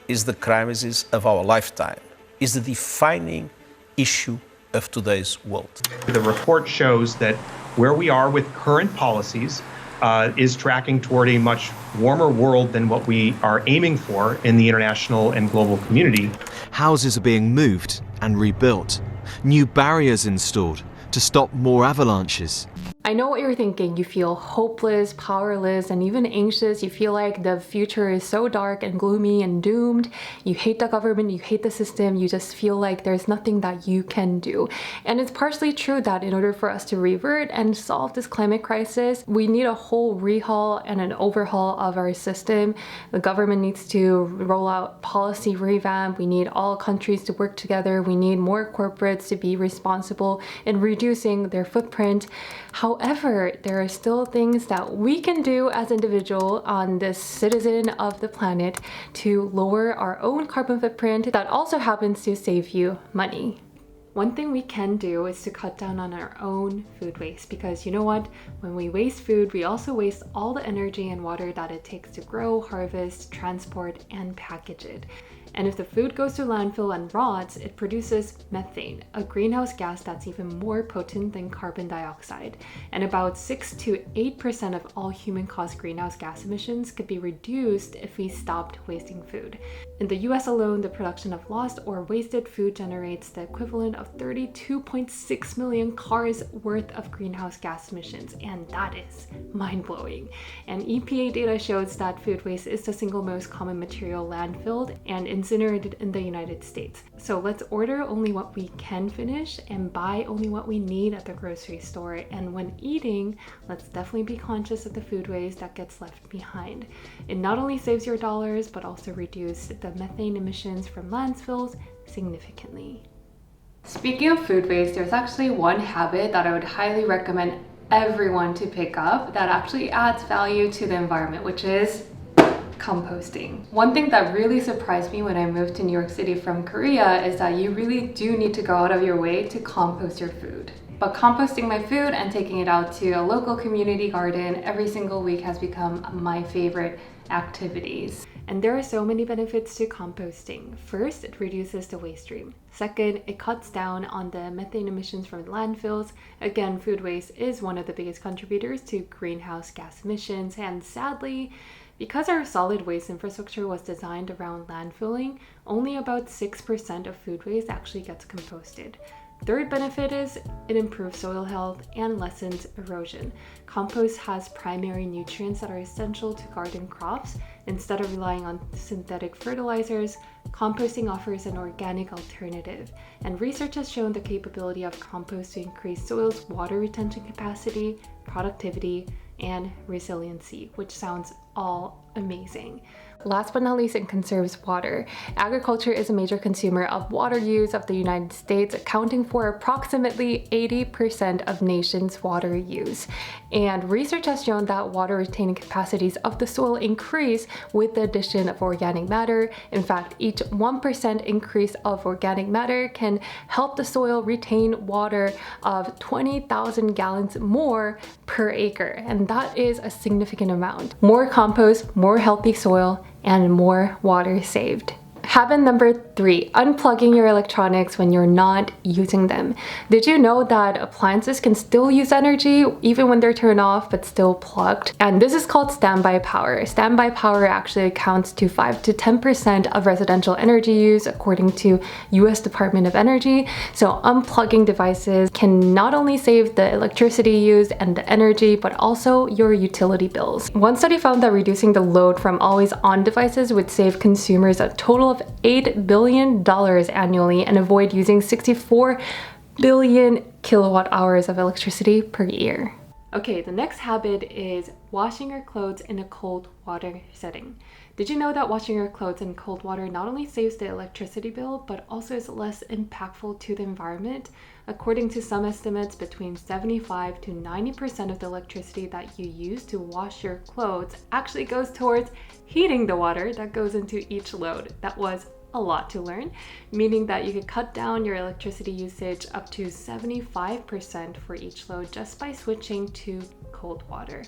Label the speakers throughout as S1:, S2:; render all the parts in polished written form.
S1: is the crisis of our lifetime, is the defining issue of today's world.
S2: The report shows that where we are with current policies is tracking toward a much warmer world than what we are aiming for in the international and global community.
S3: Houses are being moved and rebuilt. New barriers installed to stop more avalanches.
S4: I know what you're thinking. You feel hopeless, powerless, and even anxious. You feel like the future is so dark and gloomy and doomed. You hate the government, you hate the system, you just feel like there's nothing that you can do. And it's partially true that in order for us to revert and solve this climate crisis, we need a whole rehaul and an overhaul of our system. The government needs to roll out policy revamp. We need all countries to work together. We need more corporates to be responsible in reducing their footprint. However, there are still things that we can do as individuals on this citizen of the planet to lower our own carbon footprint that also happens to save you money. One thing we can do is to cut down on our own food waste, because you know what? When we waste food, we also waste all the energy and water that it takes to grow, harvest, transport, and package it. And if the food goes to landfill and rots, it produces methane, a greenhouse gas that's even more potent than carbon dioxide. And about 6 to 8% of all human-caused greenhouse gas emissions could be reduced if we stopped wasting food. In the US alone, the production of lost or wasted food generates the equivalent of 32.6 million cars worth of greenhouse gas emissions, and that is mind-blowing. And EPA data shows that food waste is the single most common material landfilled and incinerated in the United States. So let's order only what we can finish and buy only what we need at the grocery store. And when eating, let's definitely be conscious of the food waste that gets left behind. It not only saves your dollars, but also reduces the methane emissions from landfills significantly. Speaking of food waste, there's actually one habit that I would highly recommend everyone to pick up that actually adds value to the environment, which is composting. One thing that really surprised me when I moved to New York City from Korea is that you really do need to go out of your way to compost your food. But composting my food and taking it out to a local community garden every single week has become my favorite activities. And there are so many benefits to composting. First, it reduces the waste stream. Second, it cuts down on the methane emissions from landfills. Again, food waste is one of the biggest contributors to greenhouse gas emissions, and sadly, because our solid waste infrastructure was designed around landfilling, only about 6% of food waste actually gets composted. Third benefit is it improves soil health and lessens erosion. Compost has primary nutrients that are essential to garden crops. Instead of relying on synthetic fertilizers, composting offers an organic alternative. And research has shown the capability of compost to increase soil's water retention capacity, productivity, and resiliency, which sounds all amazing. Last but not least, it conserves water. Agriculture is a major consumer of water use of the United States, accounting for approximately 80% of nation's water use. And research has shown that water retaining capacities of the soil increase with the addition of organic matter. In fact, each 1% increase of organic matter can help the soil retain water of 20,000 gallons more per acre. And that is a significant amount. More compost, more healthy soil, and more water saved. Habit number 3, unplugging your electronics when you're not using them. Did you know that appliances can still use energy even when they're turned off but still plugged? And this is called standby power. Standby power actually accounts to 5 to 10% of residential energy use according to US Department of Energy. So unplugging devices can not only save the electricity used and the energy, but also your utility bills. One study found that reducing the load from always on devices would save consumers a total of $8 billion annually and avoid using 64 billion kilowatt hours of electricity per year. Okay, the next habit is washing your clothes in a cold water setting. Did you know that washing your clothes in cold water not only saves the electricity bill, but also is less impactful to the environment? According to some estimates, between 75 to 90% of the electricity that you use to wash your clothes actually goes towards heating the water that goes into each load. That was a lot to learn, meaning that you could cut down your electricity usage up to 75% for each load just by switching to cold water.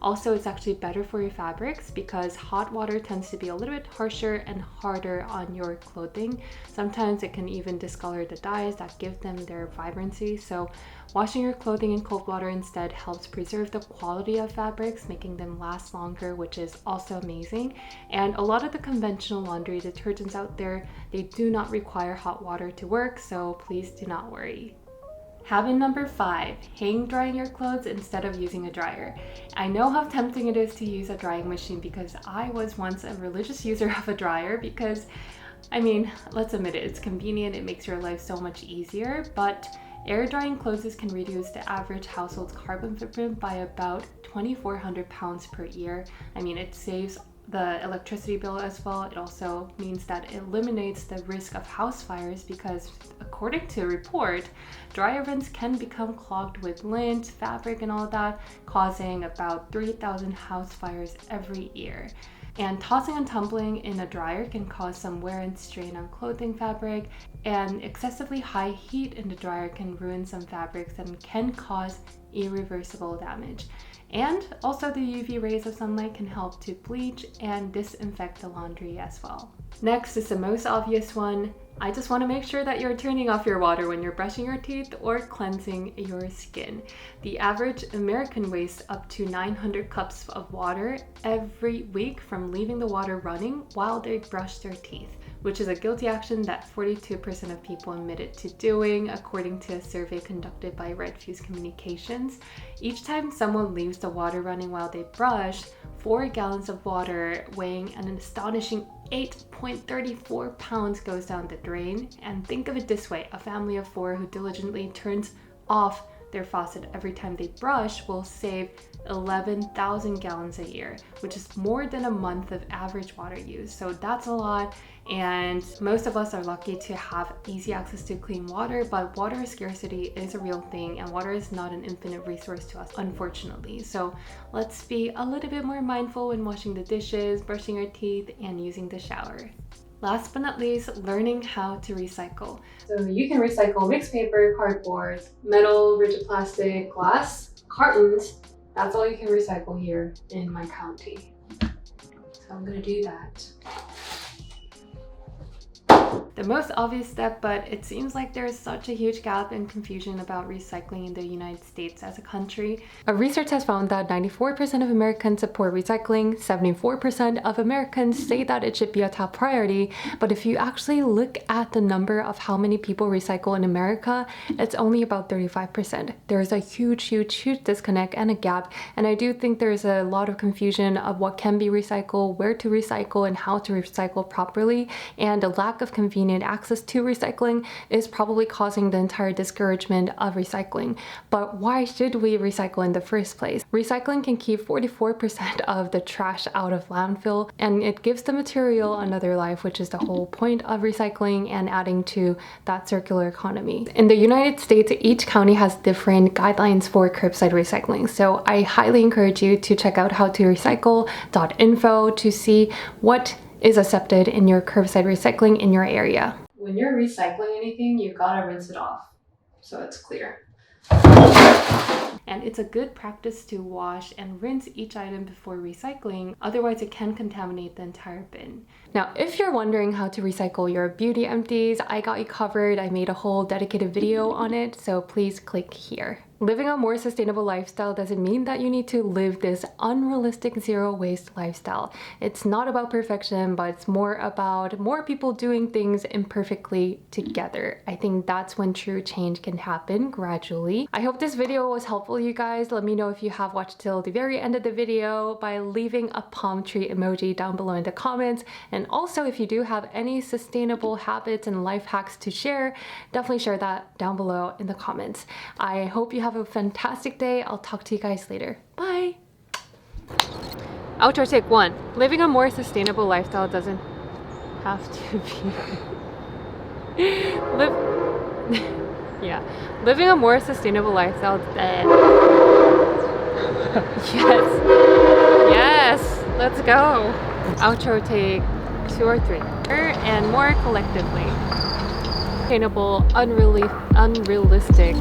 S4: Also, it's actually better for your fabrics because hot water tends to be a little bit harsher and harder on your clothing. Sometimes it can even discolor the dyes that give them their vibrancy. So washing your clothing in cold water instead helps preserve the quality of fabrics, making them last longer, which is also amazing. And a lot of the conventional laundry detergents out there, they do not require hot water to work, so please do not worry. Habit number 5, hang drying your clothes instead of using a dryer. I know how tempting it is to use a drying machine because I was once a religious user of a dryer because, I mean, let's admit it, it's convenient, it makes your life so much easier, but air drying clothes can reduce the average household's carbon footprint by about 2,400 pounds per year. I mean, it saves the electricity bill as well. It also means that it eliminates the risk of house fires because according to a report, dryer vents can become clogged with lint, fabric, and all that, causing about 3,000 house fires every year. And tossing and tumbling in a dryer can cause some wear and strain on clothing fabric, and excessively high heat in the dryer can ruin some fabrics and can cause irreversible damage. And also the UV rays of sunlight can help to bleach and disinfect the laundry as well. Next is the most obvious one. I just want to make sure that you're turning off your water when you're brushing your teeth or cleansing your skin. The average American wastes up to 900 cups of water every week from leaving the water running while they brush their teeth, which is a guilty action that 42% of people admitted to doing, according to a survey conducted by Red Fuse Communications. Each time someone leaves the water running while they brush, 4 gallons of water weighing an astonishing 8.34 pounds goes down the drain. And think of it this way, a family of 4 who diligently turns off their faucet every time they brush will save 11,000 gallons a year, which is more than a month of average water use. So that's a lot, and most of us are lucky to have easy access to clean water, but water scarcity is a real thing and water is not an infinite resource to us, unfortunately. So let's be a little bit more mindful when washing the dishes, brushing our teeth, and using the shower. Last but not least, learning how to recycle. So you can recycle mixed paper, cardboard, metal, rigid plastic, glass, cartons. That's all you can recycle here in my county. So I'm gonna do that. The most obvious step, but it seems like there's such a huge gap and confusion about recycling in the United States as a country. Research has found that 94% of Americans support recycling, 74% of Americans say that it should be a top priority, but if you actually look at the number of how many people recycle in America, it's only about 35%. There's a huge disconnect and a gap, and I do think there's a lot of confusion of what can be recycled, where to recycle, and how to recycle properly, and a lack of convenient access to recycling is probably causing the entire discouragement of recycling. But why should we recycle in the first place? Recycling can keep 44% of the trash out of landfill, and it gives the material another life, which is the whole point of recycling and adding to that circular economy. In the United States, each county has different guidelines for curbside recycling, so I highly encourage you to check out howtorecycle.info to see what is accepted in your curbside recycling in your area. When you're recycling anything, you gotta rinse it off so it's clear. And it's a good practice to wash and rinse each item before recycling, otherwise it can contaminate the entire bin. Now, if you're wondering how to recycle your beauty empties, I got you covered. I made a whole dedicated video on it, so please click here. Living a more sustainable lifestyle doesn't mean that you need to live this unrealistic zero waste lifestyle. It's not about perfection, but it's more about more people doing things imperfectly together. I think that's when true change can happen gradually. I hope this video was helpful, you guys. Let me know if you have watched till the very end of the video by leaving a palm tree emoji down below in the comments. And also, if you do have any sustainable habits and life hacks to share, definitely share that down below in the comments. I hope you have a fantastic day. I'll talk to you guys later. Bye! Outro take 1. Living a more sustainable lifestyle doesn't have to be... yeah. Living a more sustainable lifestyle... Yes! Yes! Let's go! Outro take 2 or 3. And more collectively. Sustainable, unrealistic.